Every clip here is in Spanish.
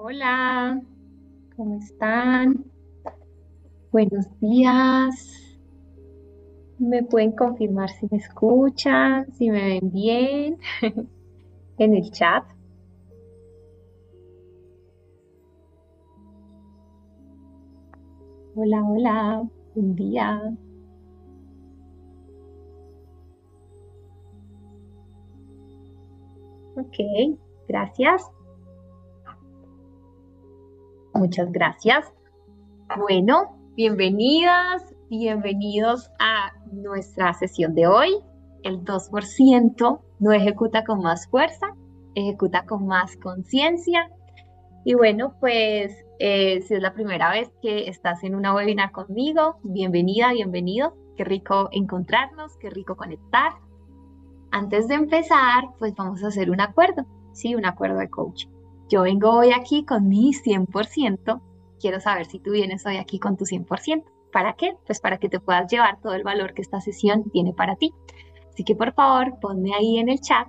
Hola, ¿cómo están? Buenos días. ¿Me pueden confirmar si me escuchan, si me ven bien en el chat? Hola, hola, buen día. Ok, gracias. Muchas gracias. Bueno, bienvenidas, bienvenidos a nuestra sesión de hoy. El 2% no ejecuta con más fuerza, ejecuta con más conciencia. Y bueno, pues si es la primera vez que estás en una webinar conmigo, bienvenida, bienvenido. Qué rico encontrarnos, qué rico conectar. Antes de empezar, pues vamos a hacer un acuerdo, ¿sí? Un acuerdo de coaching. Yo vengo hoy aquí con mi 100%. Quiero saber si tú vienes hoy aquí con tu 100%. ¿Para qué? Pues para que te puedas llevar todo el valor que esta sesión tiene para ti. Así que por favor, ponme ahí en el chat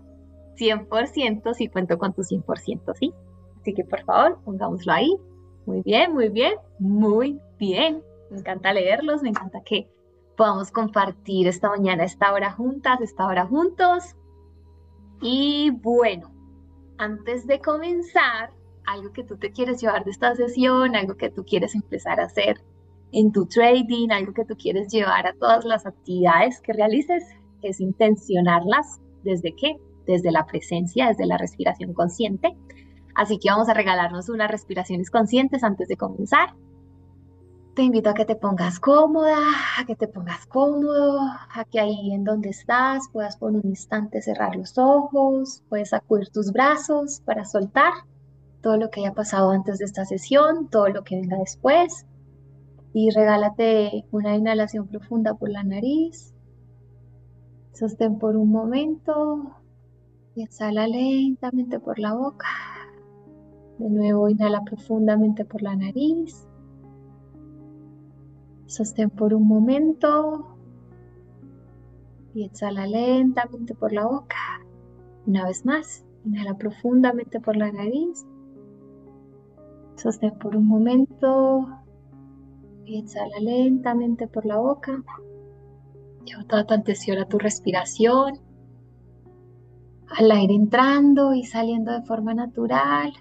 100% si cuento con tu 100%, ¿sí? Así que por favor, pongámoslo ahí. Muy bien, muy bien, muy bien. Me encanta leerlos, me encanta que podamos compartir esta mañana, esta hora juntas, esta hora juntos. Y bueno, antes de comenzar, algo que tú te quieres llevar de esta sesión, algo que tú quieres empezar a hacer en tu trading, algo que tú quieres llevar a todas las actividades que realices, es intencionarlas. ¿Desde qué? Desde la presencia, desde la respiración consciente. Así que vamos a regalarnos unas respiraciones conscientes antes de comenzar. Te invito a que te pongas cómoda, a que te pongas cómodo, a que ahí en donde estás puedas por un instante cerrar los ojos, puedes sacudir tus brazos para soltar todo lo que haya pasado antes de esta sesión, todo lo que venga después. Y regálate una inhalación profunda por la nariz, sostén por un momento y exhala lentamente por la boca. De nuevo, inhala profundamente por la nariz, sostén por un momento y exhala lentamente por la boca. Una vez más, inhala profundamente por la nariz, sostén por un momento y exhala lentamente por la boca. Lleva toda tu atención a tu respiración, al aire entrando y saliendo de forma natural.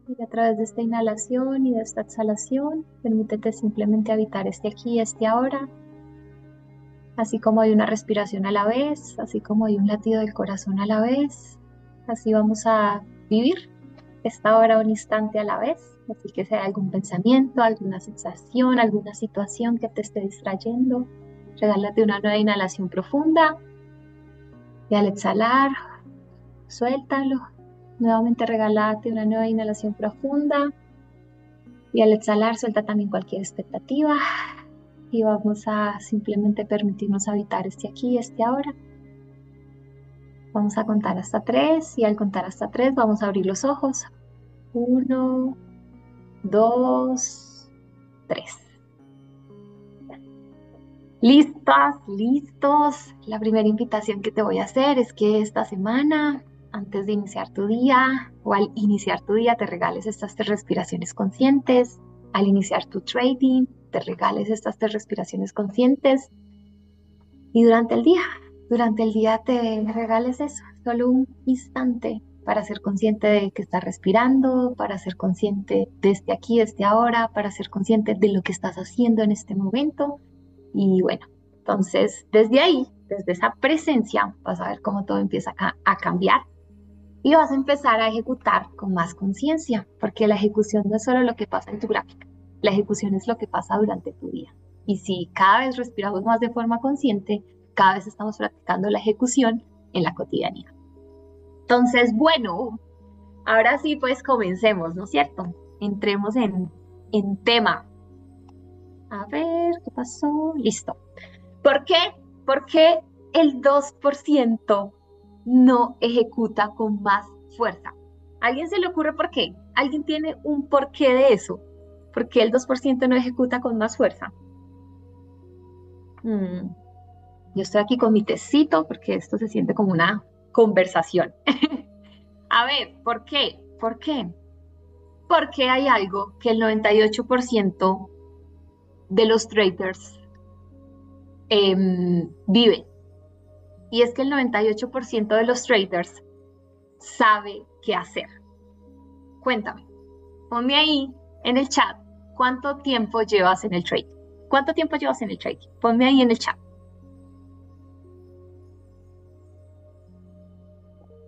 Y a través de esta inhalación y de esta exhalación, permítete simplemente habitar este aquí y este ahora. Así como hay una respiración a la vez, así como hay un latido del corazón a la vez, así vamos a vivir esta hora un instante a la vez. Así que si hay algún pensamiento, alguna sensación, alguna situación que te esté distrayendo, regálate una nueva inhalación profunda y al exhalar, suéltalo. Nuevamente regálate una nueva inhalación profunda y al exhalar suelta también cualquier expectativa y vamos a simplemente permitirnos habitar este aquí y este ahora. Vamos a contar hasta 3 y al contar hasta 3 vamos a abrir los ojos. 1, 2, 3. ¿Listas? ¿Listos? La primera invitación que te voy a hacer es que esta semana, antes de iniciar tu día o al iniciar tu día, te regales estas 3 respiraciones conscientes. Al iniciar tu trading, te regales estas 3 respiraciones conscientes. Y durante el día te regales eso, solo un instante para ser consciente de que estás respirando, para ser consciente de este aquí, de este ahora, para ser consciente de lo que estás haciendo en este momento. Y bueno, entonces desde ahí, desde esa presencia, vas a ver cómo todo empieza a cambiar y vas a empezar a ejecutar con más conciencia, porque la ejecución no es solo lo que pasa en tu gráfica, la ejecución es lo que pasa durante tu día. Y si cada vez respiramos más de forma consciente, cada vez estamos practicando la ejecución en la cotidianidad. Entonces, bueno, ahora sí, pues comencemos, ¿no es cierto? Entremos en tema. A ver, ¿qué pasó? Listo. ¿Por qué? Porque el 2% no ejecuta con más fuerza. ¿A alguien se le ocurre por qué? ¿Alguien tiene un porqué de eso? ¿Por qué el 2% no ejecuta con más fuerza? Mm, yo estoy aquí con mi tecito porque esto se siente como una conversación. A ver, ¿por qué? ¿Por qué? Porque hay algo que el 98% de los traders viven. Y es que el 98% de los traders sabe qué hacer. Cuéntame, ponme ahí en el chat cuánto tiempo llevas en el trading. ¿Cuánto tiempo llevas en el trading? Ponme ahí en el chat.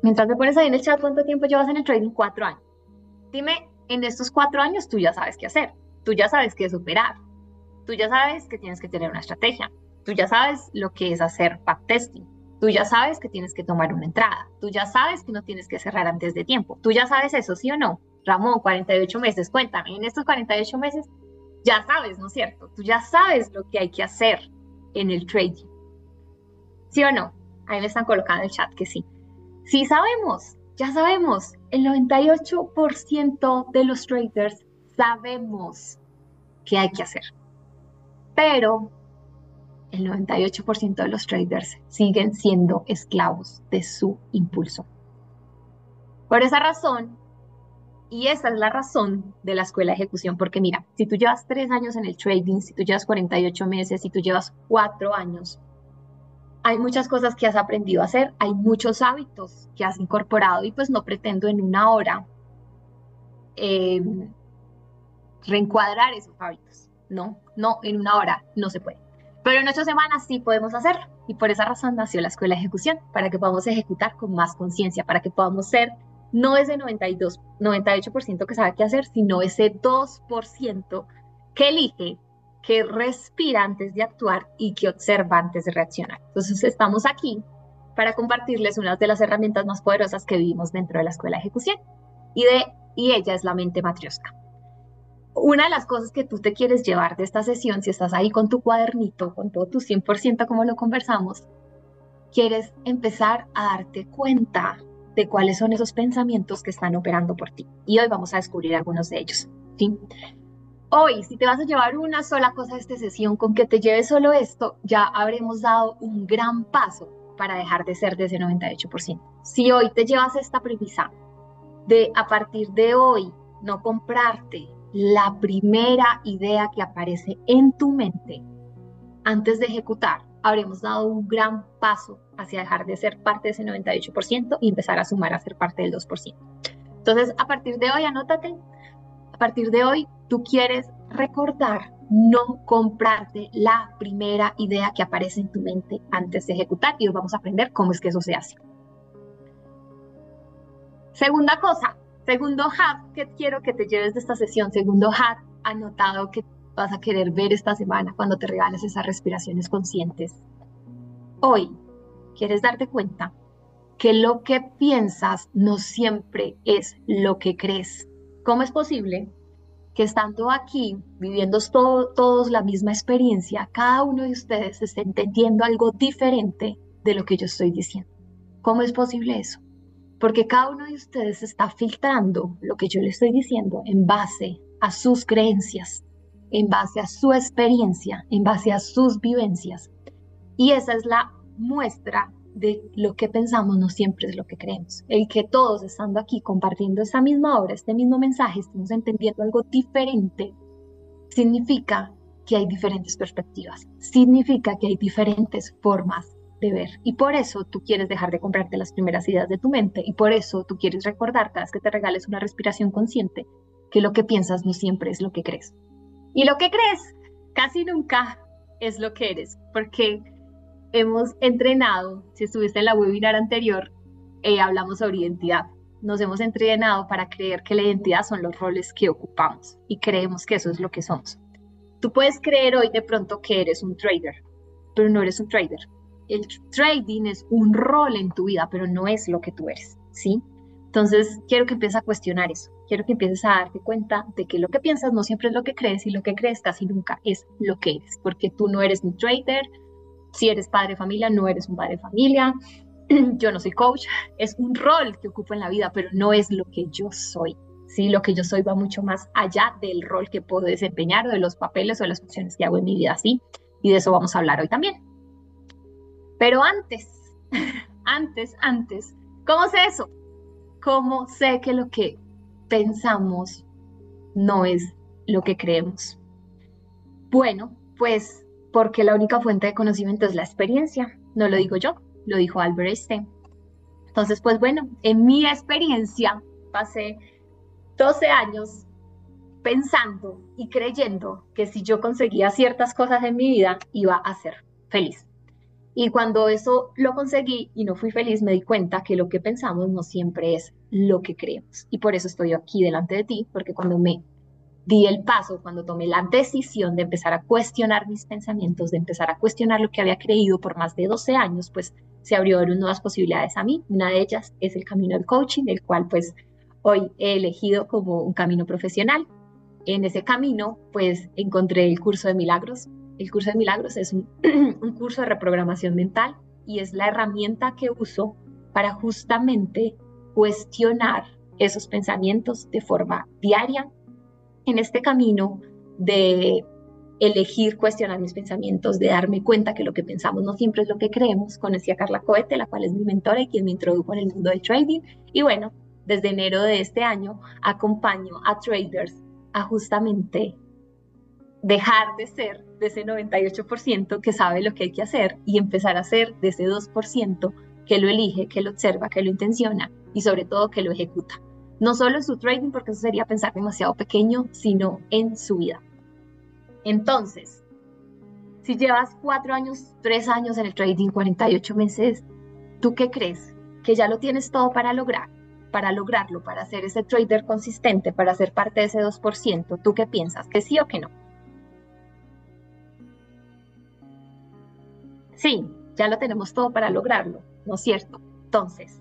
Mientras me pones ahí en el chat cuánto tiempo llevas en el trading, 4 años. Dime, en estos 4 años tú ya sabes qué hacer, tú ya sabes qué es operar, tú ya sabes que tienes que tener una estrategia, tú ya sabes lo que es hacer backtesting, tú ya sabes que tienes que tomar una entrada, tú ya sabes que no tienes que cerrar antes de tiempo, tú ya sabes eso, ¿sí o no? Ramón, 48 meses, cuéntame, en estos 48 meses ya sabes, ¿no es cierto? Tú ya sabes lo que hay que hacer en el trading, ¿sí o no? Ahí me están colocando en el chat que sí. Sí sabemos, ya sabemos, el 98% de los traders sabemos qué hay que hacer, pero el 98% de los traders siguen siendo esclavos de su impulso. Por esa razón, y esa es la razón de la escuela de ejecución, porque mira, si tú llevas 3 años en el trading, si tú llevas 48 meses, si tú llevas 4 años, hay muchas cosas que has aprendido a hacer, hay muchos hábitos que has incorporado y pues no pretendo en una hora eh, reencuadrar esos hábitos. No, no, en una hora no se puede. Pero en 8 semanas sí podemos hacerlo. Y por esa razón nació la escuela de ejecución, para que podamos ejecutar con más conciencia, para que podamos ser no ese 92, 98% que sabe qué hacer, sino ese 2% que elige, que respira antes de actuar y que observa antes de reaccionar. Entonces estamos aquí para compartirles una de las herramientas más poderosas que vivimos dentro de la escuela de ejecución. Y ella es la mente matrioska. Una de las cosas que tú te quieres llevar de esta sesión, si estás ahí con tu cuadernito, con todo tu 100% como lo conversamos, quieres empezar a darte cuenta de cuáles son esos pensamientos que están operando por ti. Y hoy vamos a descubrir algunos de ellos, ¿sí? Hoy, si te vas a llevar una sola cosa de esta sesión, con que te lleves solo esto, ya habremos dado un gran paso para dejar de ser de ese 98%. Si hoy te llevas esta premisa de a partir de hoy no comprarte la primera idea que aparece en tu mente antes de ejecutar, habremos dado un gran paso hacia dejar de ser parte de ese 98% y empezar a sumar a ser parte del 2%. Entonces, a partir de hoy, anótate, a partir de hoy, tú quieres recordar no comprarte la primera idea que aparece en tu mente antes de ejecutar y hoy vamos a aprender cómo es que eso se hace. Segunda cosa, segundo hack que quiero que te lleves de esta sesión, segundo hack anotado que vas a querer ver esta semana cuando te regales esas respiraciones conscientes. Hoy quieres darte cuenta que lo que piensas no siempre es lo que crees. ¿Cómo es posible que estando aquí, viviendo todos la misma experiencia, cada uno de ustedes esté entendiendo algo diferente de lo que yo estoy diciendo? ¿Cómo es posible eso? Porque cada uno de ustedes está filtrando lo que yo le estoy diciendo en base a sus creencias, en base a su experiencia, en base a sus vivencias. Y esa es la muestra de lo que pensamos no siempre es lo que creemos. El que todos estando aquí compartiendo esta misma obra, este mismo mensaje, estemos entendiendo algo diferente, significa que hay diferentes perspectivas, significa que hay diferentes formas de ver. Y por eso tú quieres dejar de comprarte las primeras ideas de tu mente y por eso tú quieres recordar cada vez que te regales una respiración consciente que lo que piensas no siempre es lo que crees. Y lo que crees casi nunca es lo que eres, porque hemos entrenado, si estuviste en la webinar anterior, hablamos sobre identidad. Nos hemos entrenado para creer que la identidad son los roles que ocupamos y creemos que eso es lo que somos. Tú puedes creer hoy de pronto que eres un trader, pero no eres un trader. El trading es un rol en tu vida, pero no es lo que tú eres, ¿sí? Entonces, quiero que empieces a cuestionar eso. Quiero que empieces a darte cuenta de que lo que piensas no siempre es lo que crees y lo que crees casi nunca es lo que eres, porque tú no eres un trader. Si eres padre de familia, no eres un padre de familia. Yo no soy coach. Es un rol que ocupo en la vida, pero no es lo que yo soy. Sí, lo que yo soy va mucho más allá del rol que puedo desempeñar o de los papeles o de las funciones que hago en mi vida, ¿sí? Y de eso vamos a hablar hoy también. Pero antes, ¿cómo sé eso? ¿Cómo sé que lo que pensamos no es lo que creemos. Bueno, pues porque la única fuente de conocimiento es la experiencia. No lo digo yo, lo dijo Albert Einstein. Entonces, pues bueno, en mi experiencia pasé 12 años pensando y creyendo que si yo conseguía ciertas cosas en mi vida, iba a ser feliz. Y cuando eso lo conseguí y no fui feliz, me di cuenta que lo que pensamos no siempre es lo que creemos. Y por eso estoy aquí delante de ti, porque cuando me di el paso, cuando tomé la decisión de empezar a cuestionar mis pensamientos, de empezar a cuestionar lo que había creído por más de 12 años, pues se abrieron nuevas posibilidades a mí. Una de ellas es el camino del coaching, el cual pues hoy he elegido como un camino profesional. En ese camino pues encontré el curso de milagros. El curso de milagros es un curso de reprogramación mental y es la herramienta que uso para justamente cuestionar esos pensamientos de forma diaria en este camino de elegir cuestionar mis pensamientos, de darme cuenta que lo que pensamos no siempre es lo que creemos. Conocí a Carla Coete, la cual es mi mentora y quien me introdujo en el mundo del trading. Y bueno, desde enero de este año acompaño a traders a justamente dejar de ser de ese 98% que sabe lo que hay que hacer y empezar a ser de ese 2% que lo elige, que lo observa, que lo intenciona y sobre todo que lo ejecuta. No solo en su trading, porque eso sería pensar demasiado pequeño, sino en su vida. Entonces, si llevas 4 años, 3 años en el trading, 48 meses, ¿tú qué crees? ¿Que ya lo tienes todo para lograr? Para lograrlo, para ser ese trader consistente, para ser parte de ese 2%, ¿tú qué piensas? ¿Que sí o que no? Sí, ya lo tenemos todo para lograrlo, ¿no es cierto? Entonces,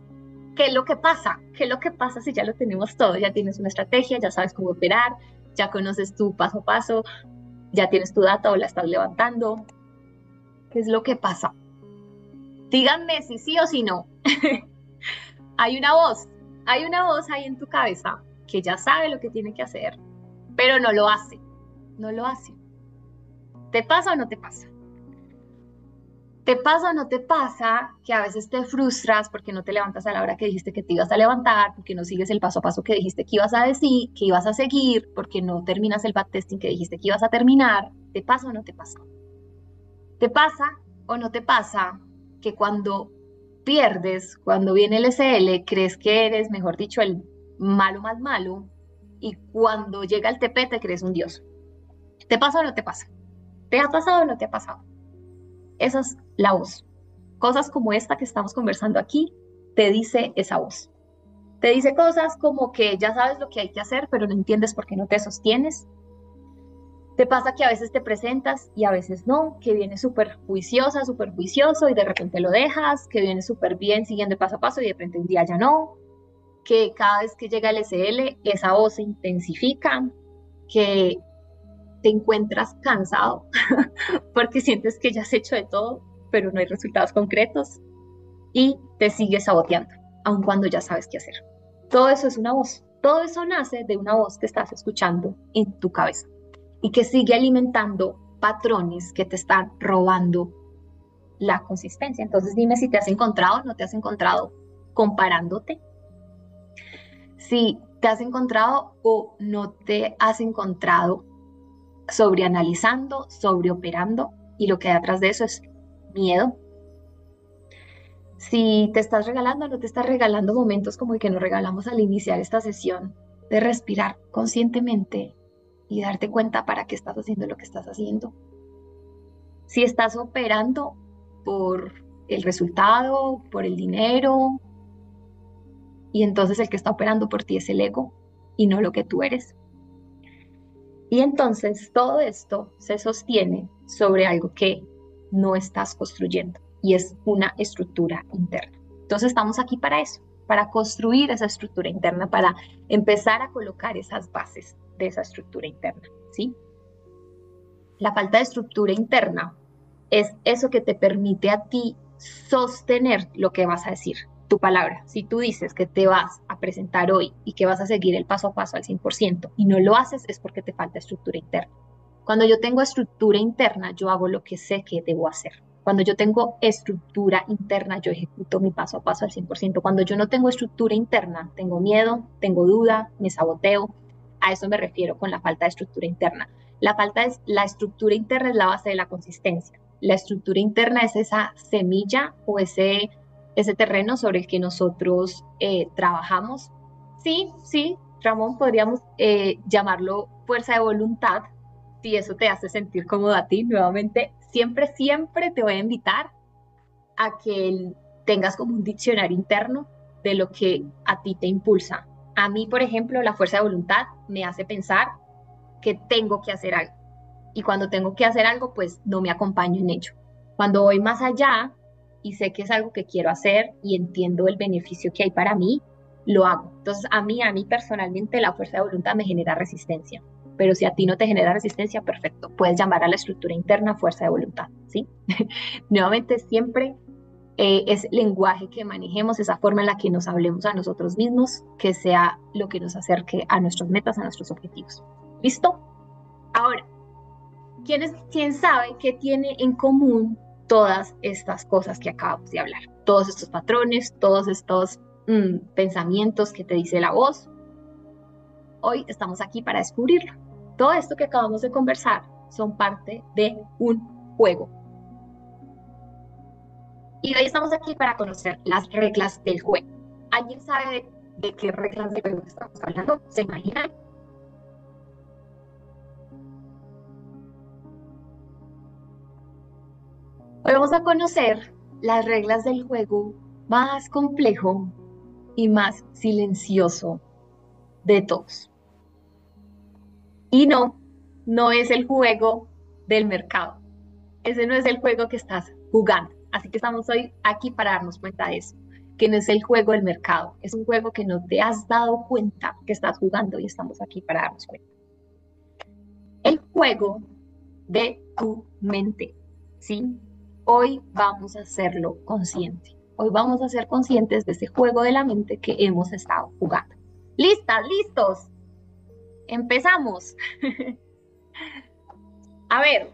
¿qué es lo que pasa? ¿Qué es lo que pasa si ya lo tenemos todo? Ya tienes una estrategia, ya sabes cómo operar, ya conoces tu paso a paso, ya tienes tu data o la estás levantando. ¿Qué es lo que pasa? Díganme si sí o si no. Hay una voz, hay una voz ahí en tu cabeza que ya sabe lo que tiene que hacer, pero no lo hace, no lo hace. ¿Te pasa o no te pasa? ¿Te pasa o no te pasa que a veces te frustras porque no te levantas a la hora que dijiste que te ibas a levantar, porque no sigues el paso a paso que dijiste que ibas a decir, que ibas a seguir, porque no terminas el backtesting que dijiste que ibas a terminar? ¿Te pasa o no te pasa? ¿Te pasa o no te pasa que cuando pierdes, cuando viene el SL, crees que eres, mejor dicho, el malo más malo, y cuando llega el TP te crees un dios? ¿Te pasa o no te pasa? ¿Te ha pasado o no te ha pasado? Esa es la voz. Cosas como esta que estamos conversando aquí, te dice esa voz. Te dice cosas como que ya sabes lo que hay que hacer, pero no entiendes por qué no te sostienes. Te pasa que a veces te presentas y a veces no, que vienes súper juiciosa, súper juicioso y de repente lo dejas, que vienes súper bien siguiendo el paso a paso y de repente un día ya no, que cada vez que llega el SL esa voz se intensifica, que te encuentras cansado porque sientes que ya has hecho de todo, pero no hay resultados concretos y te sigues saboteando, aun cuando ya sabes qué hacer. Todo eso es una voz, todo eso nace de una voz que estás escuchando en tu cabeza y que sigue alimentando patrones que te están robando la consistencia. Entonces dime si te has encontrado o no te has encontrado comparándote, si te has encontrado o no te has encontrado sobreanalizando, sobreoperando, y lo que hay atrás de eso es miedo. Si te estás regalando o no te estás regalando momentos como el que nos regalamos al iniciar esta sesión, de respirar conscientemente y darte cuenta para qué estás haciendo lo que estás haciendo. Si estás operando por el resultado, por el dinero, y entonces el que está operando por ti es el ego y no lo que tú eres. Y entonces todo esto se sostiene sobre algo que no estás construyendo y es una estructura interna. Entonces estamos aquí para eso, para construir esa estructura interna, para empezar a colocar esas bases de esa estructura interna, ¿sí? La falta de estructura interna es eso que te permite a ti sostener lo que vas a decir, tu palabra. Si tú dices que te vas a presentar hoy y que vas a seguir el paso a paso al 100% y no lo haces, es porque te falta estructura interna. Cuando yo tengo estructura interna, yo hago lo que sé que debo hacer. Cuando yo tengo estructura interna, yo ejecuto mi paso a paso al 100%. Cuando yo no tengo estructura interna, tengo miedo, tengo duda, me saboteo. A eso me refiero con la falta de estructura interna. La estructura interna es la base de la consistencia. La estructura interna es esa semilla o ese terreno sobre el que nosotros trabajamos. Sí, sí, Ramón, podríamos llamarlo fuerza de voluntad, si eso te hace sentir cómodo a ti. Nuevamente, siempre, siempre te voy a invitar a que tengas como un diccionario interno de lo que a ti te impulsa. A mí, por ejemplo, la fuerza de voluntad me hace pensar que tengo que hacer algo. Y cuando tengo que hacer algo, pues no me acompaño en ello. Cuando voy más allá y sé que es algo que quiero hacer y entiendo el beneficio que hay para mí, lo hago. Entonces, a mí personalmente, la fuerza de voluntad me genera resistencia. Pero si a ti no te genera resistencia, perfecto. Puedes llamar a la estructura interna fuerza de voluntad, ¿sí? Nuevamente, siempre es lenguaje que manejemos, esa forma en la que nos hablemos a nosotros mismos, que sea lo que nos acerque a nuestras metas, a nuestros objetivos. ¿Listo? Ahora, ¿quién sabe qué tiene en común todas estas cosas que acabamos de hablar? Todos estos patrones, todos estos pensamientos que te dice la voz. Hoy estamos aquí para descubrirlo. Todo esto que acabamos de conversar son parte de un juego. Y hoy estamos aquí para conocer las reglas del juego. ¿Alguien sabe de qué reglas del juego estamos hablando? ¿Se imaginan? Hoy vamos a conocer las reglas del juego más complejo y más silencioso de todos. Y no es el juego del mercado. Ese no es el juego que estás jugando. Así que estamos hoy aquí para darnos cuenta de eso, que no es el juego del mercado, es un juego que no te has dado cuenta que estás jugando y estamos aquí para darnos cuenta. El juego de tu mente, ¿sí? Hoy vamos a hacerlo consciente. Hoy vamos a ser conscientes de ese juego de la mente que hemos estado jugando. ¿Listas? ¿Listos? Empezamos. A ver,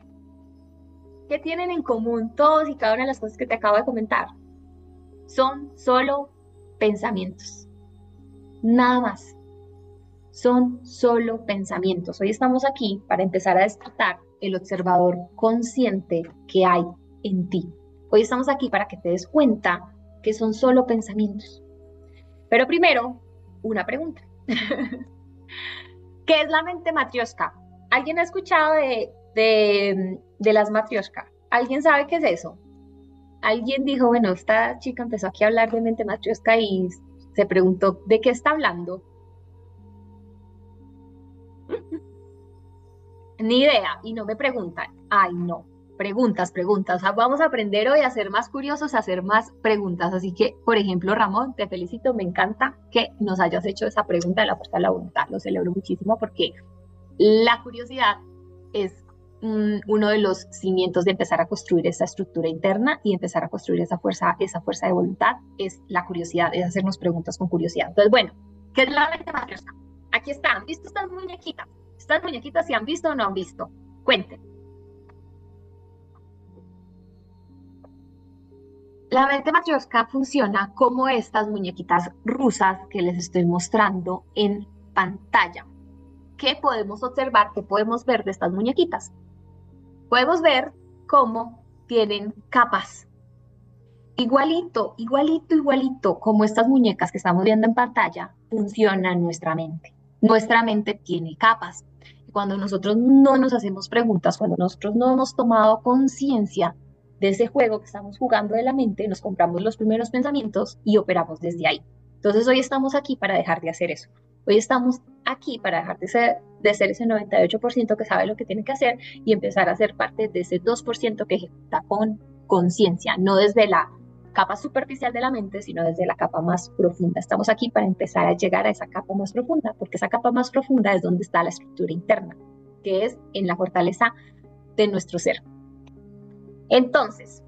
¿qué tienen en común todos y cada una de las cosas que te acabo de comentar? Son solo pensamientos. Nada más. Son solo pensamientos. Hoy estamos aquí para empezar a despertar el observador consciente que hay en ti. Hoy estamos aquí para que te des cuenta que son solo pensamientos. Pero primero, una pregunta. ¿Qué es la mente matrioshka? ¿Alguien ha escuchado de las matrioshka? ¿Alguien sabe qué es eso? Alguien dijo, bueno, esta chica empezó aquí a hablar de mente matrioshka y se preguntó, ¿de qué está hablando? Ni idea, y no me preguntan. Ay, no. Preguntas. O sea, vamos a aprender hoy a ser más curiosos, a hacer más preguntas. Así que, por ejemplo, Ramón, te felicito, me encanta que nos hayas hecho esa pregunta de la fuerza de la voluntad. Lo celebro muchísimo porque la curiosidad es uno de los cimientos de empezar a construir esa estructura interna y empezar a construir esa fuerza de voluntad. Es la curiosidad, es hacernos preguntas con curiosidad. Entonces, bueno, ¿qué es la mente matrioshka? Aquí están, ¿visto estas muñequitas? Estas muñequitas, si han visto o no han visto. Cuenten. La mente matrioshka funciona como estas muñequitas rusas que les estoy mostrando en pantalla. ¿Qué podemos observar? ¿Qué podemos ver de estas muñequitas? Podemos ver cómo tienen capas. Igualito como estas muñecas que estamos viendo en pantalla, funciona nuestra mente. Nuestra mente tiene capas. Cuando nosotros no nos hacemos preguntas, cuando nosotros no hemos tomado conciencia de ese juego que estamos jugando de la mente, nos compramos los primeros pensamientos y operamos desde ahí. Entonces hoy estamos aquí para dejar de hacer eso. Hoy estamos aquí para dejar de ser ese 98% que sabe lo que tiene que hacer y empezar a ser parte de ese 2% que ejecuta con conciencia, no desde la capa superficial de la mente, sino desde la capa más profunda. Estamos aquí para empezar a llegar a esa capa más profunda, porque esa capa más profunda es donde está la estructura interna, que es en la fortaleza de nuestro ser. Entonces,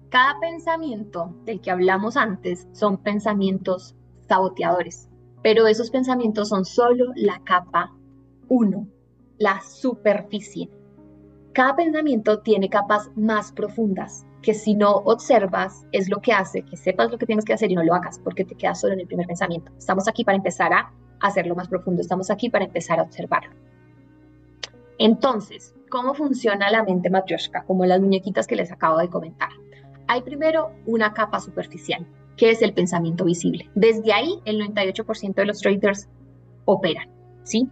cada pensamiento del que hablamos antes son pensamientos saboteadores, pero esos pensamientos son solo la capa 1, la superficie. Cada pensamiento tiene capas más profundas, que si no observas es lo que hace que sepas lo que tienes que hacer y no lo hagas porque te quedas solo en el primer pensamiento. Estamos aquí para empezar a hacerlo más profundo, estamos aquí para empezar a observarlo. Entonces, ¿cómo funciona la mente matryoshka? Como las muñequitas que les acabo de comentar. Hay primero una capa superficial, que es el pensamiento visible. Desde ahí, el 98% de los traders operan, ¿sí?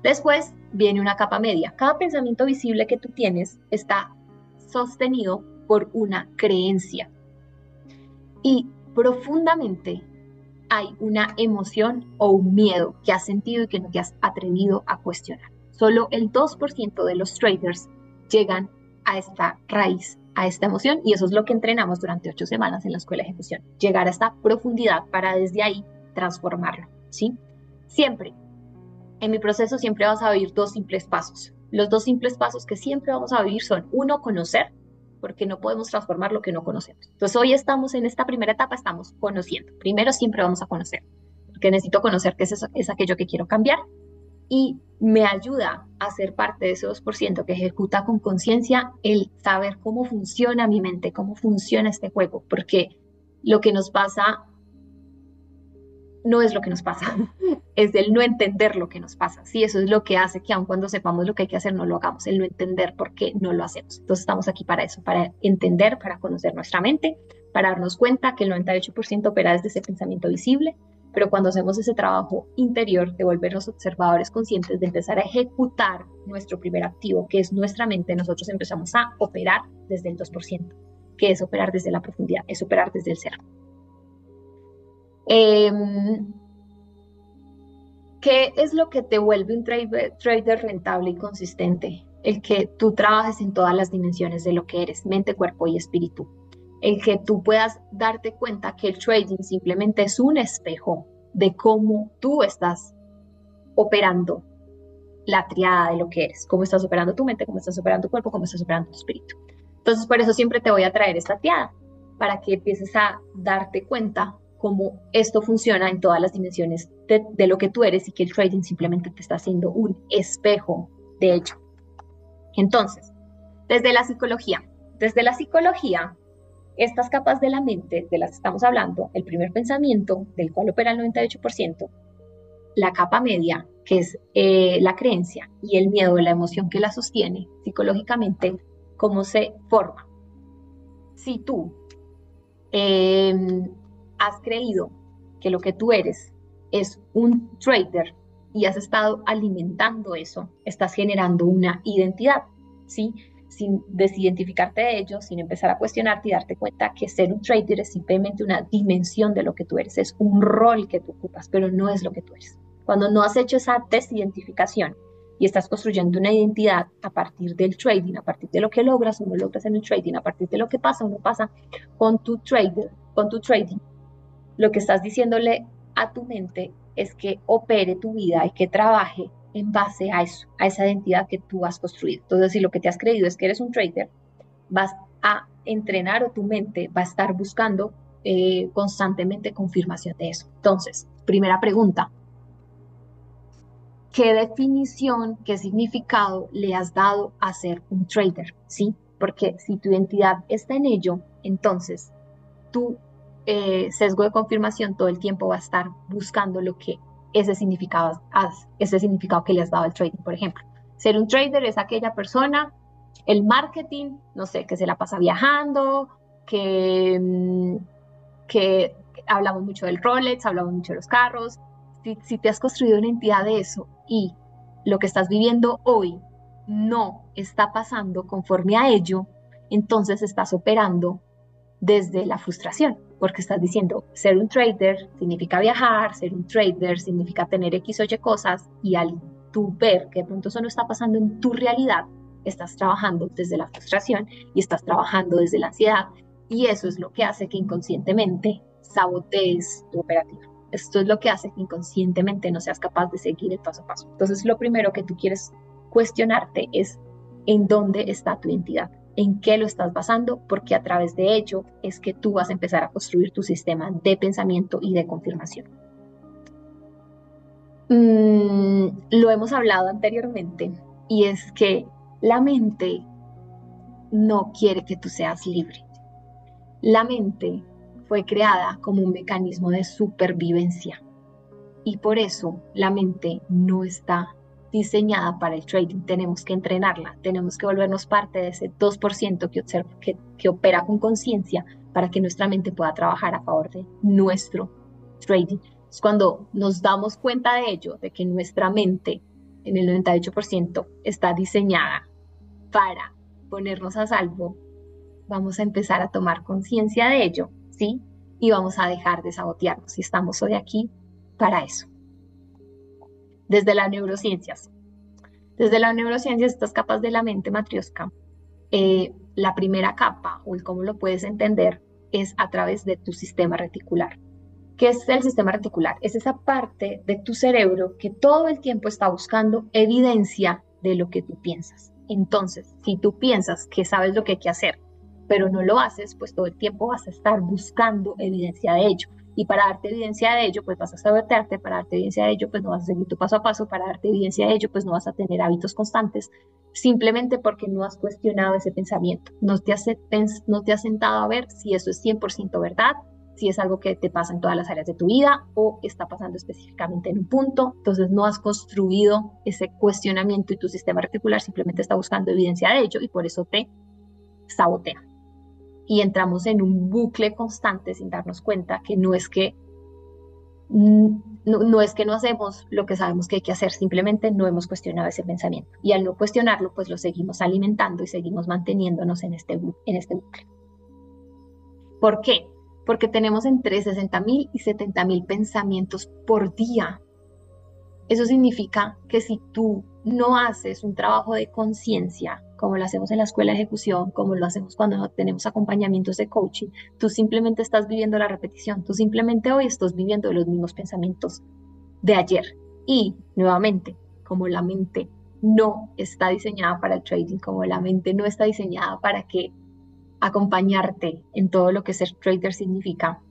Después viene una capa media. Cada pensamiento visible que tú tienes está sostenido por una creencia. Y profundamente hay una emoción o un miedo que has sentido y que no te has atrevido a cuestionar. Solo el 2% de los traders llegan a esta raíz, a esta emoción, y eso es lo que entrenamos durante 8 semanas en la escuela de ejecución. Llegar a esta profundidad para desde ahí transformarlo, ¿sí? Siempre, en mi proceso siempre vas a vivir 2 simples pasos. Los 2 simples pasos que siempre vamos a vivir son, uno, conocer, porque no podemos transformar lo que no conocemos. Entonces hoy estamos en esta primera etapa, estamos conociendo. Primero siempre vamos a conocer, porque necesito conocer qué es eso, es aquello que quiero cambiar, y me ayuda a ser parte de ese 2% que ejecuta con conciencia el saber cómo funciona mi mente, cómo funciona este juego, porque lo que nos pasa no es lo que nos pasa, es el no entender lo que nos pasa. Sí, eso es lo que hace que aun cuando sepamos lo que hay que hacer, no lo hagamos, el no entender por qué no lo hacemos. Entonces estamos aquí para eso, para entender, para conocer nuestra mente, para darnos cuenta que el 98% opera desde ese pensamiento visible, pero cuando hacemos ese trabajo interior de volvernos observadores conscientes, de empezar a ejecutar nuestro primer activo, que es nuestra mente, nosotros empezamos a operar desde el 2%, que es operar desde la profundidad, es operar desde el ser. ¿Qué es lo que te vuelve un trader rentable y consistente? El que tú trabajes en todas las dimensiones de lo que eres, mente, cuerpo y espíritu. El que tú puedas darte cuenta que el trading simplemente es un espejo de cómo tú estás operando la triada de lo que eres, cómo estás operando tu mente, cómo estás operando tu cuerpo, cómo estás operando tu espíritu. Entonces, por eso siempre te voy a traer esta triada, para que empieces a darte cuenta cómo esto funciona en todas las dimensiones de lo que tú eres y que el trading simplemente te está haciendo un espejo de ello. Entonces, desde la psicología, estas capas de la mente de las que estamos hablando, el primer pensamiento, del cual opera el 98%, la capa media, que es la creencia, y el miedo, la emoción que la sostiene psicológicamente, cómo se forma. Si tú has creído que lo que tú eres es un trader y has estado alimentando eso, estás generando una identidad, ¿sí? Sin desidentificarte de ello, sin empezar a cuestionarte y darte cuenta que ser un trader es simplemente una dimensión de lo que tú eres, es un rol que tú ocupas, pero no es lo que tú eres. Cuando no has hecho esa desidentificación y estás construyendo una identidad a partir del trading, a partir de lo que logras o no logras en el trading, a partir de lo que pasa o no pasa con tu trading, lo que estás diciéndole a tu mente es que opere tu vida y que trabaje en base a eso, a esa identidad que tú has construido. Entonces, si lo que te has creído es que eres un trader, vas a entrenar o tu mente va a estar buscando constantemente confirmación de eso. Entonces, primera pregunta, ¿qué definición, qué significado le has dado a ser un trader? ¿Sí? Porque si tu identidad está en ello, entonces tu sesgo de confirmación todo el tiempo va a estar buscando lo que ese significado que le has dado al trading, por ejemplo. Ser un trader es aquella persona, el marketing, no sé, que se la pasa viajando, que hablamos mucho del Rolex, hablamos mucho de los carros. Si te has construido una entidad de eso y lo que estás viviendo hoy no está pasando conforme a ello, entonces estás operando desde la frustración, porque estás diciendo, ser un trader significa viajar, ser un trader significa tener X o Y cosas, y al tú ver que de pronto eso no está pasando en tu realidad, estás trabajando desde la frustración y estás trabajando desde la ansiedad, y eso es lo que hace que inconscientemente sabotees tu operativa. Esto es lo que hace que inconscientemente no seas capaz de seguir el paso a paso. Entonces, lo primero que tú quieres cuestionarte es en dónde está tu identidad, en qué lo estás basando, porque a través de ello es que tú vas a empezar a construir tu sistema de pensamiento y de confirmación. Lo hemos hablado anteriormente, y es que la mente no quiere que tú seas libre. La mente fue creada como un mecanismo de supervivencia. Y por eso la mente no está diseñada para el trading. Tenemos que entrenarla, tenemos que volvernos parte de ese 2% que opera con conciencia para que nuestra mente pueda trabajar a favor de nuestro trading. Es cuando nos damos cuenta de ello, de que nuestra mente en el 98% está diseñada para ponernos a salvo, vamos a empezar a tomar conciencia de ello, ¿sí? Y vamos a dejar de sabotearnos. Y estamos hoy aquí para eso. Desde las neurociencias. Desde las neurociencias, estas capas de la mente matrioska, la primera capa, o el cómo lo puedes entender, es a través de tu sistema reticular. ¿Qué es el sistema reticular? Es esa parte de tu cerebro que todo el tiempo está buscando evidencia de lo que tú piensas. Entonces, si tú piensas que sabes lo que hay que hacer, pero no lo haces, pues todo el tiempo vas a estar buscando evidencia de ello. Y para darte evidencia de ello, pues vas a sabotearte, para darte evidencia de ello, pues no vas a seguir tu paso a paso, para darte evidencia de ello, pues no vas a tener hábitos constantes, simplemente porque no has cuestionado ese pensamiento. No te has sentado a ver si eso es 100% verdad, si es algo que te pasa en todas las áreas de tu vida o está pasando específicamente en un punto. Entonces no has construido ese cuestionamiento y tu sistema reticular simplemente está buscando evidencia de ello y por eso te sabotea. Y entramos en un bucle constante sin darnos cuenta que no es que no hacemos lo que sabemos que hay que hacer, simplemente no hemos cuestionado ese pensamiento. Y al no cuestionarlo, pues lo seguimos alimentando y seguimos manteniéndonos en este bucle. ¿Por qué? Porque tenemos entre 60.000 y 70.000 pensamientos por día. Eso significa que si tú no haces un trabajo de conciencia, como lo hacemos en la escuela de ejecución, como lo hacemos cuando tenemos acompañamientos de coaching, tú simplemente estás viviendo la repetición, tú simplemente hoy estás viviendo los mismos pensamientos de ayer. Y nuevamente, como la mente no está diseñada para el trading, como la mente no está diseñada para que acompañarte en todo lo que ser trader significa,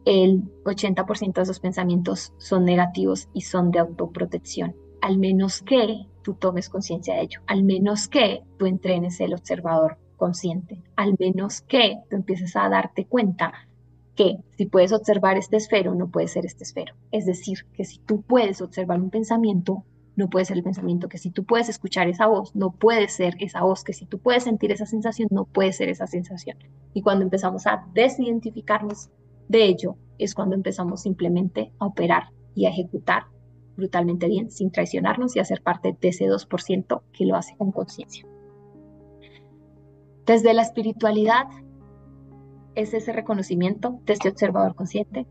el 80% de esos pensamientos son negativos y son de autoprotección, al menos que tú tomes conciencia de ello, al menos que tú entrenes el observador consciente, al menos que tú empieces a darte cuenta que si puedes observar este esfero, no puede ser este esfero. Es decir, que si tú puedes observar un pensamiento, no puede ser el pensamiento, que si tú puedes escuchar esa voz, no puede ser esa voz, que si tú puedes sentir esa sensación, no puede ser esa sensación. Y cuando empezamos a desidentificarnos de ello, es cuando empezamos simplemente a operar y a ejecutar brutalmente bien, sin traicionarnos y a ser parte de ese 2% que lo hace con conciencia. Desde la espiritualidad, es ese reconocimiento de este observador consciente,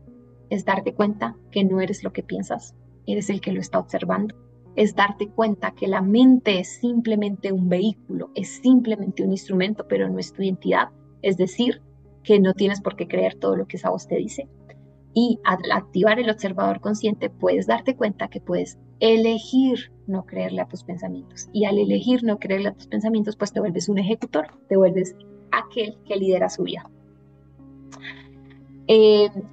es darte cuenta que no eres lo que piensas, eres el que lo está observando, es darte cuenta que la mente es simplemente un vehículo, es simplemente un instrumento, pero no es tu identidad, es decir, que no tienes por qué creer todo lo que esa voz te dice. Y al activar el observador consciente puedes darte cuenta que puedes elegir no creerle a tus pensamientos. Y al elegir no creerle a tus pensamientos, pues te vuelves un ejecutor, te vuelves aquel que lidera su vida.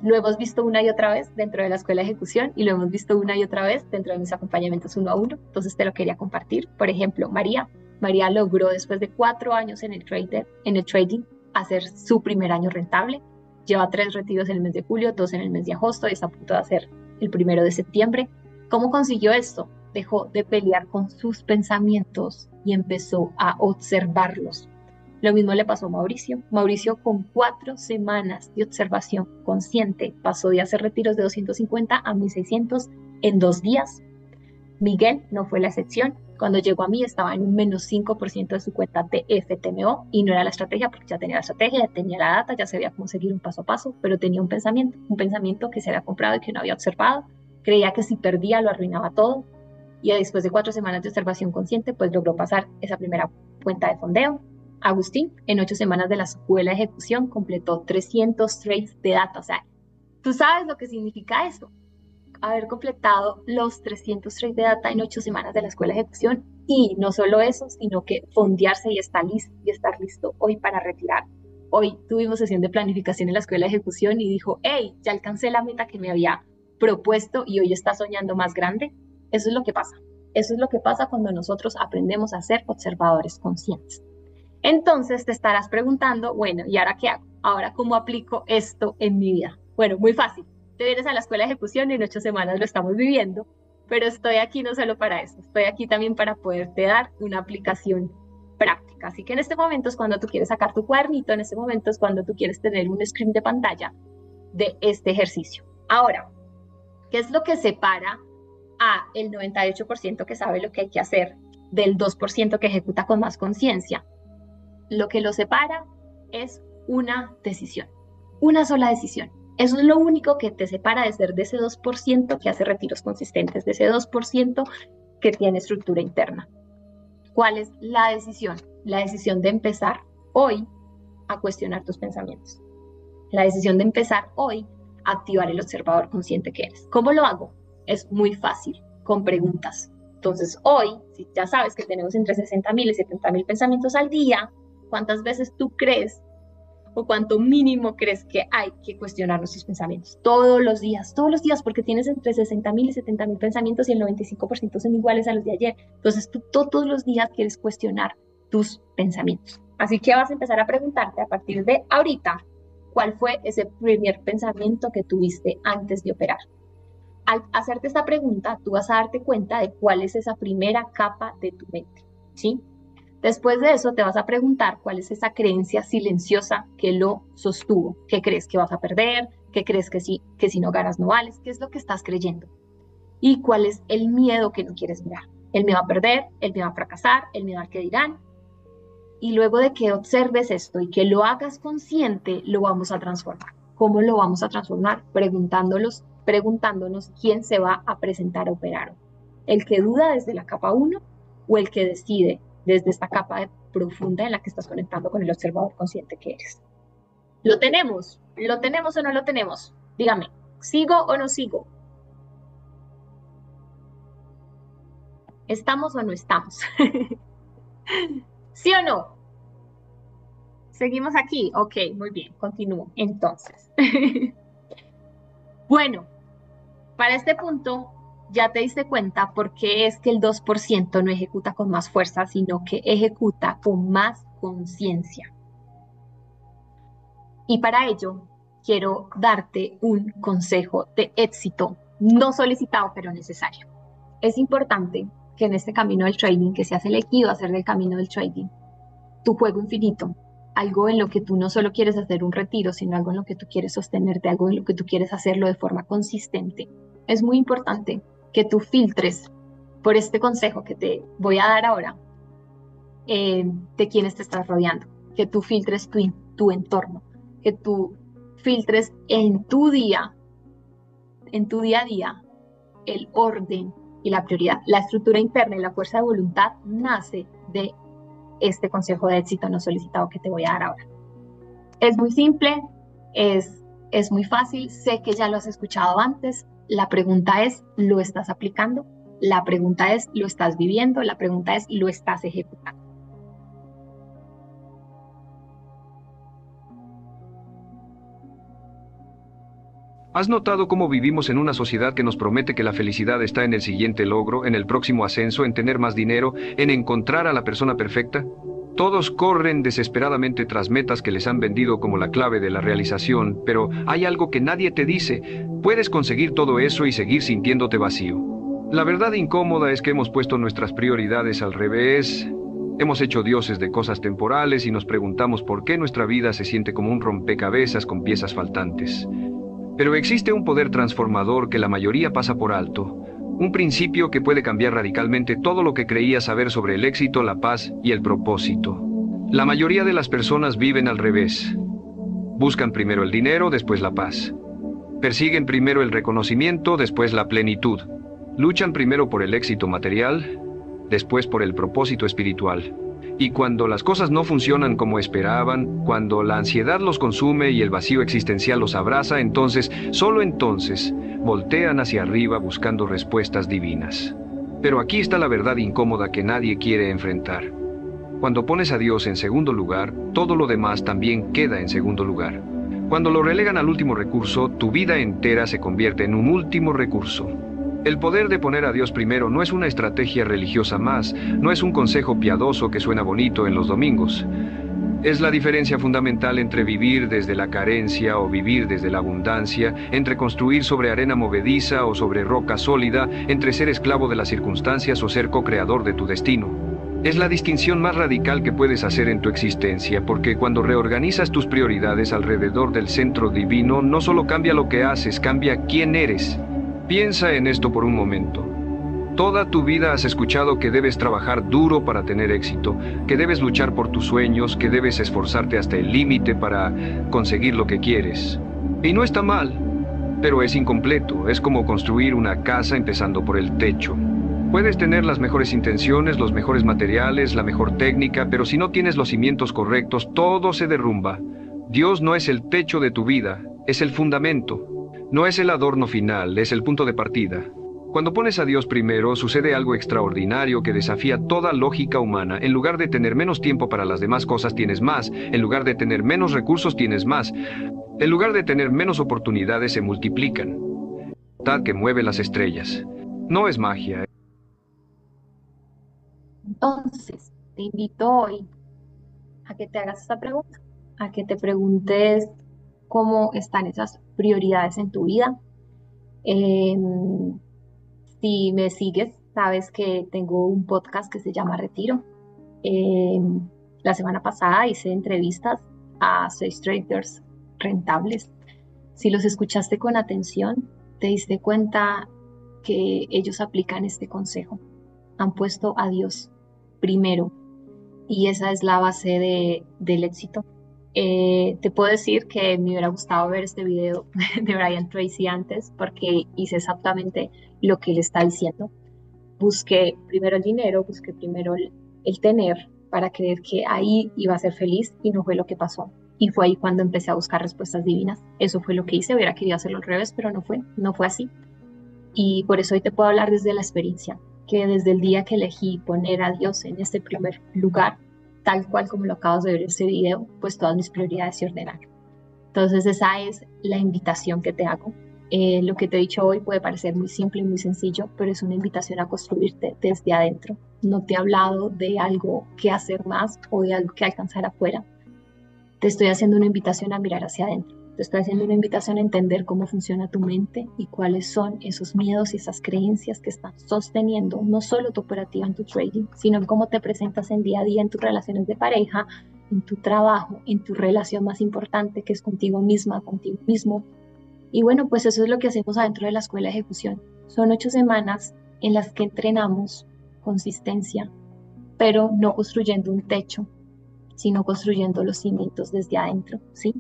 Lo hemos visto una y otra vez dentro de la escuela de ejecución y lo hemos visto una y otra vez dentro de mis acompañamientos 1 a 1. Entonces te lo quería compartir. Por ejemplo, María logró después de 4 años en el trading hacer su primer año rentable. Lleva 3 retiros en el mes de julio, 2 en el mes de agosto y está a punto de hacer el 1 de septiembre. ¿Cómo consiguió esto? Dejó de pelear con sus pensamientos y empezó a observarlos. Lo mismo le pasó a Mauricio. Mauricio, con 4 semanas de observación consciente, pasó de hacer retiros de 250 a 1.600 en 2 días. Miguel no fue la excepción. Cuando llegó a mí estaba en un menos 5% de su cuenta de FTMO y no era la estrategia porque ya tenía la estrategia, ya tenía la data, ya sabía cómo seguir un paso a paso, pero tenía un pensamiento que se había comprado y que no había observado. Creía que si perdía lo arruinaba todo y después de 4 semanas de observación consciente, pues logró pasar esa primera cuenta de fondeo. Agustín, en 8 semanas de la escuela de ejecución, completó 300 trades de data. O sea, tú sabes lo que significa eso. Haber completado los 300 trades de data en 8 semanas de la escuela de ejecución. Y no solo eso, sino que fondearse y estar listo hoy para retirar. Hoy tuvimos sesión de planificación en la escuela de ejecución y dijo, hey, ya alcancé la meta que me había propuesto y hoy está soñando más grande. Eso es lo que pasa. Eso es lo que pasa cuando nosotros aprendemos a ser observadores conscientes. Entonces te estarás preguntando, bueno, ¿y ahora qué hago? ¿Ahora cómo aplico esto en mi vida? Bueno, muy fácil. te vienes a la escuela de ejecución y en 8 semanas lo estamos viviendo, pero estoy aquí no solo para eso, estoy aquí también para poderte dar una aplicación práctica. Así que en este momento es cuando tú quieres sacar tu cuadernito, en este momento es cuando tú quieres tener un screen de pantalla de este ejercicio. Ahora, ¿qué es lo que separa a el 98% que sabe lo que hay que hacer del 2% que ejecuta con más conciencia? Lo que lo separa es una decisión, una sola decisión. Eso es lo único que te separa de ser de ese 2% que hace retiros consistentes, de ese 2% que tiene estructura interna. ¿Cuál es la decisión? La decisión de empezar hoy a cuestionar tus pensamientos. La decisión de empezar hoy a activar el observador consciente que eres. ¿Cómo lo hago? Es muy fácil, con preguntas. Entonces hoy, si ya sabes que tenemos entre 60.000 y 70.000 pensamientos al día, ¿cuántas veces tú crees o cuánto mínimo crees que hay que cuestionar nuestros pensamientos? Todos los días, porque tienes entre 60.000 y 70.000 pensamientos y el 95% son iguales a los de ayer. Entonces tú todos los días quieres cuestionar tus pensamientos. Así que vas a empezar a preguntarte a partir de ahorita, ¿cuál fue ese primer pensamiento que tuviste antes de operar? Al hacerte esta pregunta, tú vas a darte cuenta de cuál es esa primera capa de tu mente, ¿sí? Después de eso te vas a preguntar cuál es esa creencia silenciosa que lo sostuvo. ¿Qué crees que vas a perder? ¿Qué crees que si no ganas no vales? ¿Qué es lo que estás creyendo? ¿Y cuál es el miedo que no quieres mirar? El miedo a perder, el miedo a fracasar, el miedo al que dirán. Y luego de que observes esto y que lo hagas consciente, lo vamos a transformar. ¿Cómo lo vamos a transformar? Preguntándonos quién se va a presentar a operar. ¿El que duda desde la capa 1 o el que decide desde esta capa profunda en la que estás conectando con el observador consciente que eres? ¿Lo tenemos? ¿Lo tenemos o no lo tenemos? Dígame, ¿sigo o no sigo? ¿Estamos o no estamos? ¿Sí o no? ¿Seguimos aquí? Ok, muy bien, continúo. Entonces, bueno, para este punto ya te diste cuenta por qué es que el 2% no ejecuta con más fuerza, sino que ejecuta con más conciencia. Y para ello, quiero darte un consejo de éxito, no solicitado, pero necesario. Es importante que en este camino del trading, que se has elegido hacer del camino del trading, tu juego infinito, algo en lo que tú no solo quieres hacer un retiro, sino algo en lo que tú quieres sostenerte, algo en lo que tú quieres hacerlo de forma consistente. Es muy importante que tú filtres por este consejo que te voy a dar ahora de quienes te estás rodeando, que tú filtres tu entorno, que tú filtres en tu día a día, el orden y la prioridad. La estructura interna y la fuerza de voluntad nace de este consejo de éxito no solicitado que te voy a dar ahora. Es muy simple, es muy fácil, sé que ya lo has escuchado antes. La pregunta es, ¿lo estás aplicando? La pregunta es, ¿lo estás viviendo? La pregunta es, ¿lo estás ejecutando? ¿Has notado cómo vivimos en una sociedad que nos promete que la felicidad está en el siguiente logro, en el próximo ascenso, en tener más dinero, en encontrar a la persona perfecta? Todos corren desesperadamente tras metas que les han vendido como la clave de la realización, pero hay algo que nadie te dice. Puedes conseguir todo eso y seguir sintiéndote vacío. La verdad incómoda es que hemos puesto nuestras prioridades al revés. Hemos hecho dioses de cosas temporales y nos preguntamos por qué nuestra vida se siente como un rompecabezas con piezas faltantes. Pero existe un poder transformador que la mayoría pasa por alto, un principio que puede cambiar radicalmente todo lo que creías saber sobre el éxito, la paz y el propósito. La mayoría de las personas viven al revés. Buscan primero el dinero, después la paz. Persiguen primero el reconocimiento, después la plenitud. Luchan primero por el éxito material, después por el propósito espiritual. Y cuando las cosas no funcionan como esperaban, cuando la ansiedad los consume y el vacío existencial los abraza, entonces, solo entonces, voltean hacia arriba buscando respuestas divinas. Pero aquí está la verdad incómoda que nadie quiere enfrentar. Cuando pones a Dios en segundo lugar, todo lo demás también queda en segundo lugar. Cuando lo relegan al último recurso, tu vida entera se convierte en un último recurso. El poder de poner a Dios primero no es una estrategia religiosa más, no es un consejo piadoso que suena bonito en los domingos. Es la diferencia fundamental entre vivir desde la carencia o vivir desde la abundancia, entre construir sobre arena movediza o sobre roca sólida, entre ser esclavo de las circunstancias o ser co-creador de tu destino. Es la distinción más radical que puedes hacer en tu existencia, porque cuando reorganizas tus prioridades alrededor del centro divino, no solo cambia lo que haces, cambia quién eres. Piensa en esto por un momento. Toda tu vida has escuchado que debes trabajar duro para tener éxito, que debes luchar por tus sueños, que debes esforzarte hasta el límite para conseguir lo que quieres. Y no está mal, pero es incompleto. Es como construir una casa empezando por el techo. Puedes tener las mejores intenciones, los mejores materiales, la mejor técnica, pero si no tienes los cimientos correctos, todo se derrumba. Dios no es el techo de tu vida, es el fundamento. No es el adorno final, es el punto de partida. Cuando pones a Dios primero, sucede algo extraordinario que desafía toda lógica humana. En lugar de tener menos tiempo para las demás cosas, tienes más. En lugar de tener menos recursos, tienes más. En lugar de tener menos oportunidades, se multiplican. Tal que mueve las estrellas. No es magia. Entonces, te invito hoy a que te hagas esta pregunta, a que te preguntes cómo están esas prioridades en tu vida. Si me sigues, sabes que tengo un podcast que se llama Retiro. La semana pasada hice entrevistas a 6 traders rentables. Si los escuchaste con atención, te diste cuenta que ellos aplican este consejo. Han puesto a Dios primero y esa es la base del éxito. Te puedo decir que me hubiera gustado ver este video de Brian Tracy antes porque hice exactamente lo que él está diciendo. Busqué primero el dinero, busqué primero el tener para creer que ahí iba a ser feliz y no fue lo que pasó. Y fue ahí cuando empecé a buscar respuestas divinas. Eso fue lo que hice, hubiera querido hacerlo al revés, pero no fue así. Y por eso hoy te puedo hablar desde la experiencia, que desde el día que elegí poner a Dios en este primer lugar, tal cual como lo acabas de ver en este video, pues todas mis prioridades se ordenaron. Entonces esa es la invitación que te hago. Lo que te he dicho hoy puede parecer muy simple y muy sencillo, pero es una invitación a construirte desde adentro. No te he hablado de algo que hacer más o de algo que alcanzar afuera. Te estoy haciendo una invitación a mirar hacia adentro. Te estoy haciendo una invitación a entender cómo funciona tu mente y cuáles son esos miedos y esas creencias que están sosteniendo no solo tu operativa en tu trading, sino en cómo te presentas en día a día en tus relaciones de pareja, en tu trabajo, en tu relación más importante que es contigo misma, contigo mismo. Y bueno, pues eso es lo que hacemos adentro de la escuela de ejecución. Son 8 semanas en las que entrenamos consistencia, pero no construyendo un techo, sino construyendo los cimientos desde adentro, ¿sí?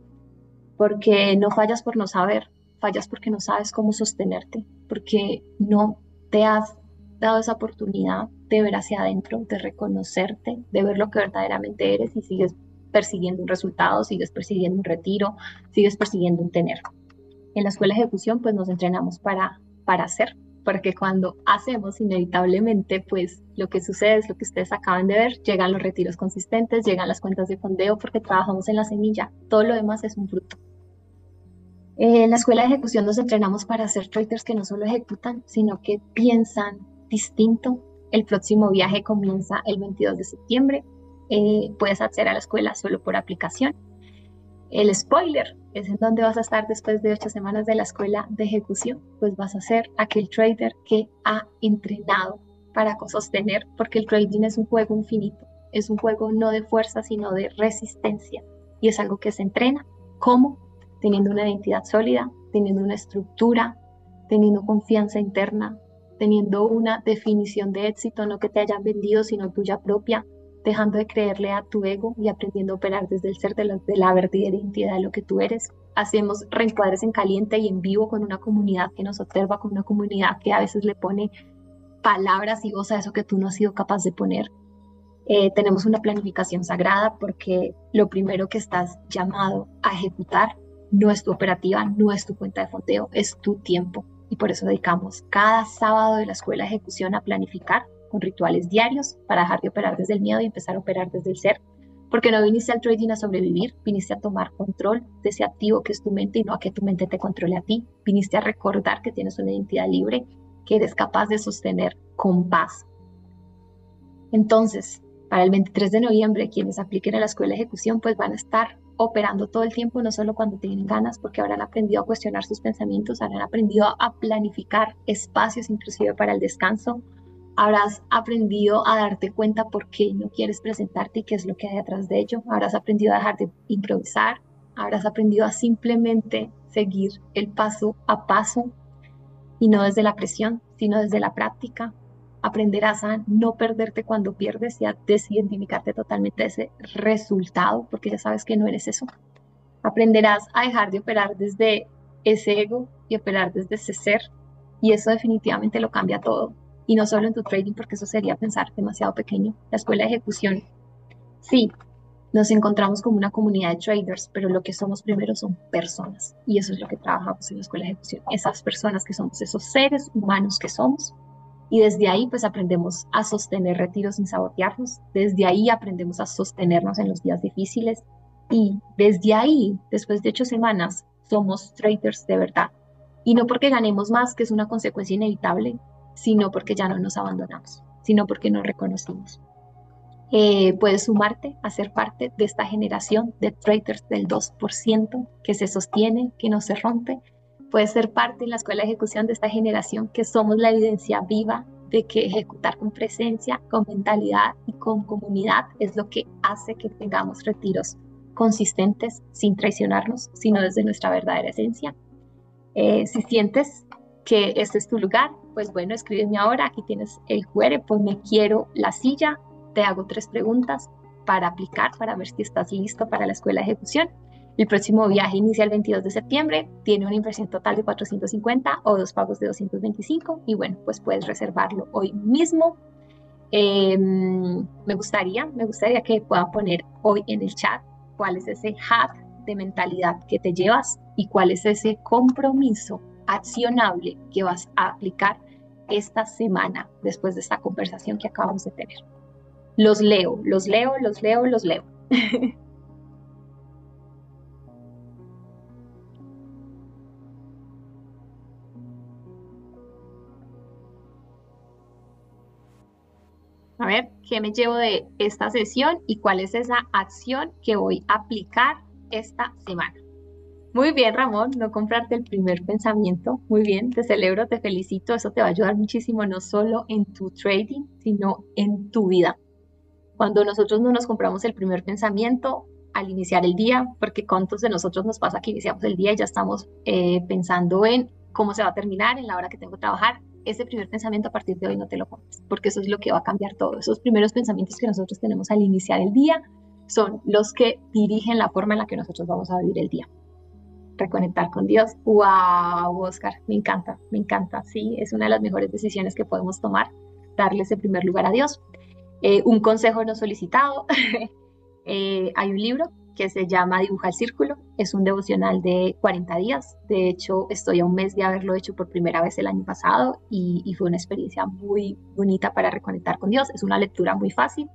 Porque no fallas por no saber, fallas porque no sabes cómo sostenerte, porque no te has dado esa oportunidad de ver hacia adentro, de reconocerte, de ver lo que verdaderamente eres y sigues persiguiendo un resultado, sigues persiguiendo un retiro, sigues persiguiendo un tener. En la escuela de ejecución pues nos entrenamos para hacer, porque cuando hacemos inevitablemente pues lo que sucede es lo que ustedes acaban de ver, llegan los retiros consistentes, llegan las cuentas de fondeo porque trabajamos en la semilla, todo lo demás es un fruto. En la escuela de ejecución nos entrenamos para ser traders que no solo ejecutan, sino que piensan distinto. El próximo viaje comienza el 22 de septiembre. Puedes acceder a la escuela solo por aplicación. El spoiler es en donde vas a estar después de 8 semanas de la escuela de ejecución. Pues vas a ser aquel trader que ha entrenado para sostener, porque el trading es un juego infinito. Es un juego no de fuerza, sino de resistencia. Y es algo que se entrena. ¿Cómo? Teniendo una identidad sólida, teniendo una estructura, teniendo confianza interna, teniendo una definición de éxito, no que te hayan vendido, sino tuya propia, dejando de creerle a tu ego y aprendiendo a operar desde el ser de la verdadera identidad de lo que tú eres. Hacemos reencuadres en caliente y en vivo con una comunidad que nos observa, con una comunidad que a veces le pone palabras y voz a eso que tú no has sido capaz de poner. Tenemos una planificación sagrada porque lo primero que estás llamado a ejecutar no es tu operativa, no es tu cuenta de fondeo, es tu tiempo. Y por eso dedicamos cada sábado de la escuela de ejecución a planificar con rituales diarios para dejar de operar desde el miedo y empezar a operar desde el ser. Porque no viniste al trading a sobrevivir, viniste a tomar control de ese activo que es tu mente y no a que tu mente te controle a ti. Viniste a recordar que tienes una identidad libre, que eres capaz de sostener con paz. Entonces, Para el 23 de noviembre, quienes apliquen a la escuela de ejecución, pues van a estar operando todo el tiempo, no solo cuando tienen ganas, porque habrán aprendido a cuestionar sus pensamientos, habrán aprendido a planificar espacios inclusive para el descanso, habrás aprendido a darte cuenta por qué no quieres presentarte y qué es lo que hay detrás de ello, habrás aprendido a dejar de improvisar, habrás aprendido a simplemente seguir el paso a paso y no desde la presión, sino desde la práctica. Aprenderás a no perderte cuando pierdes y a desidentificarte totalmente de ese resultado, porque ya sabes que no eres eso. Aprenderás a dejar de operar desde ese ego y operar desde ese ser, y eso definitivamente lo cambia todo. Y no solo en tu trading, porque eso sería pensar demasiado pequeño. La escuela de ejecución, sí, nos encontramos como una comunidad de traders, pero lo que somos primero son personas. Y eso es lo que trabajamos en la escuela de ejecución. Esas personas que somos, esos seres humanos que somos. Y desde ahí pues aprendemos a sostener retiros sin sabotearnos. Desde ahí aprendemos a sostenernos en los días difíciles. Y desde ahí, después de 8 semanas, somos traders de verdad. Y no porque ganemos más, que es una consecuencia inevitable, sino porque ya no nos abandonamos, sino porque nos reconocimos. Puedes sumarte a ser parte de esta generación de traders del 2% que se sostiene, que no se rompe. Puedes ser parte en la escuela de ejecución de esta generación que somos la evidencia viva de que ejecutar con presencia, con mentalidad y con comunidad es lo que hace que tengamos retiros consistentes sin traicionarnos, sino desde nuestra verdadera esencia. Si sientes que este es tu lugar, pues bueno, escríbeme ahora, aquí tienes el QR, ponme quiero la silla, te hago 3 preguntas para aplicar, para ver si estás listo para la escuela de ejecución. El próximo viaje inicia el 22 de septiembre, tiene una inversión total de 450 o 2 pagos de 225 y bueno, pues puedes reservarlo hoy mismo. Me gustaría que puedan poner hoy en el chat cuál es ese hack de mentalidad que te llevas y cuál es ese compromiso accionable que vas a aplicar esta semana después de esta conversación que acabamos de tener. Los leo, los leo, los leo, los leo. A ver, ¿qué me llevo de esta sesión y cuál es esa acción que voy a aplicar esta semana? Muy bien, Ramón, no comprarte el primer pensamiento. Muy bien, te celebro, te felicito. Eso te va a ayudar muchísimo, no solo en tu trading, sino en tu vida. Cuando nosotros no nos compramos el primer pensamiento al iniciar el día, porque cuántos de nosotros nos pasa que iniciamos el día y ya estamos pensando en cómo se va a terminar, en la hora que tengo que trabajar, ese primer pensamiento a partir de hoy no te lo compres, porque eso es lo que va a cambiar todo. Esos primeros pensamientos que nosotros tenemos al iniciar el día son los que dirigen la forma en la que nosotros vamos a vivir el día. Reconectar con Dios. ¡Wow, Oscar! Me encanta. Sí, es una de las mejores decisiones que podemos tomar, darle ese primer lugar a Dios. Un consejo no solicitado. Hay un libro que se llama Dibuja el Círculo. Es un devocional de 40 días. De hecho, estoy a un mes de haberlo hecho por primera vez el año pasado y fue una experiencia muy bonita para reconectar con Dios. Es una lectura muy fácil,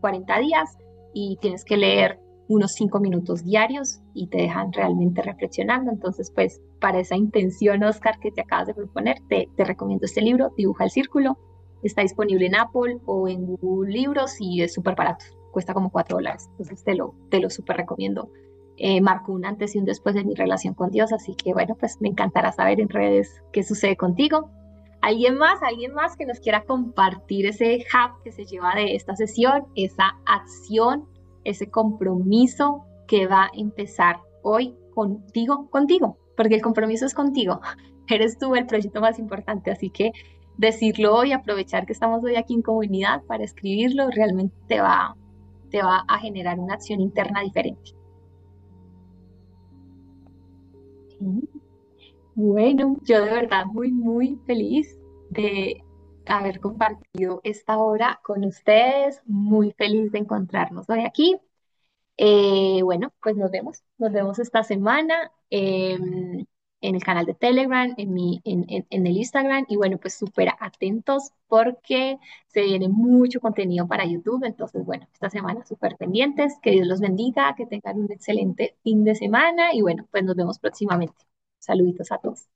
40 días, y tienes que leer unos 5 minutos diarios y te dejan realmente reflexionando. Entonces, pues, para esa intención, Oscar, que te acabas de proponer, te recomiendo este libro, Dibuja el Círculo. Está disponible en Apple o en Google Libros y es súper barato, cuesta como $4. Entonces te lo súper recomiendo. Marcó un antes y un después de mi relación con Dios, así que bueno, pues me encantará saber en redes qué sucede contigo. Alguien más que nos quiera compartir ese hack que se lleva de esta sesión, esa acción, ese compromiso que va a empezar hoy contigo, porque el compromiso es contigo. Eres tú el proyecto más importante, así que decirlo hoy, aprovechar que estamos hoy aquí en comunidad para escribirlo, realmente te va a generar una acción interna diferente. Sí. Bueno, yo de verdad muy feliz de haber compartido esta hora con ustedes, muy feliz de encontrarnos hoy aquí. Bueno, pues nos vemos esta semana en el canal de Telegram, en el Instagram y bueno, pues súper atentos porque se viene mucho contenido para YouTube, entonces bueno, esta semana súper pendientes, que Dios los bendiga, que tengan un excelente fin de semana y bueno, pues nos vemos próximamente. Saluditos a todos.